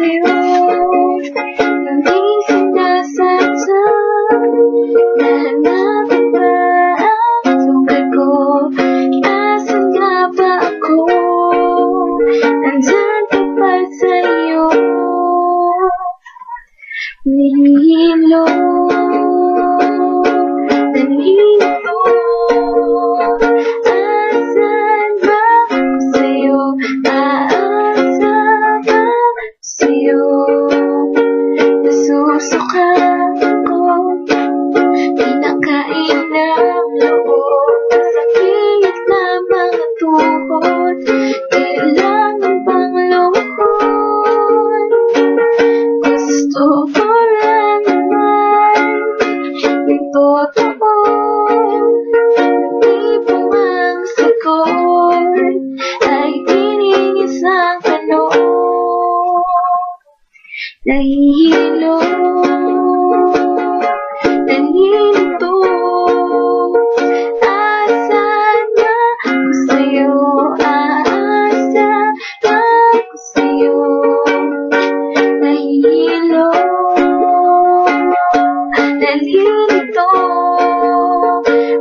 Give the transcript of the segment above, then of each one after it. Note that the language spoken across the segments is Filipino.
sa'yo. Hindi sinasadya, nahanapin ba ang sugat ko? Asan nga ba ako? Nandyan ka pa sa'yo. Nahihilo, nalilito. Asan ba ako sa'yo? Aasa ba ako sa'yo? Nasusuka ako, pinakain ng loob. Sakit na mga tuhod, kailangan bang luhod? Gusto ko lang naman yung totoo, hindi po ang sagot ay tinigis ang tanong. Nahihilo, nalilito. Asan ba ako sa'yo? Aasa ba ako sa'yo? Nahihilo, nalilito.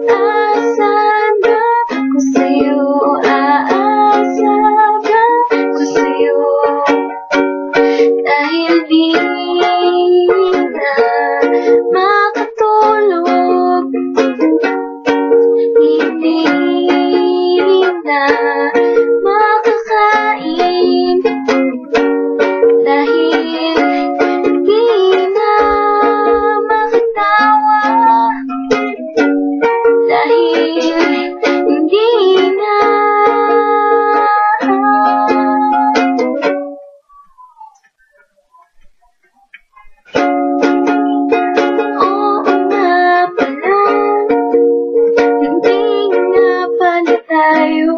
Asan ba ako sa'yo? Aasa ba ako sa'yo? Dahil di na makatulog, hindi na makakain, dahil di na makatawa, dahil hindi na. Oo nga pala, hindi nga pala tayo,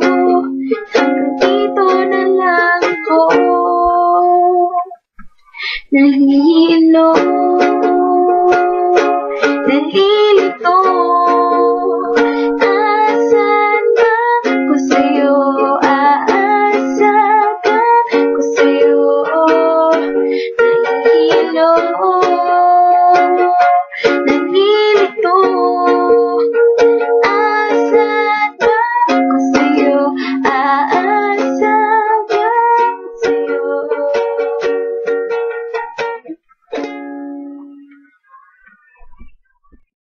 hanggang dito na lang ako. Nahihilo, nalilito.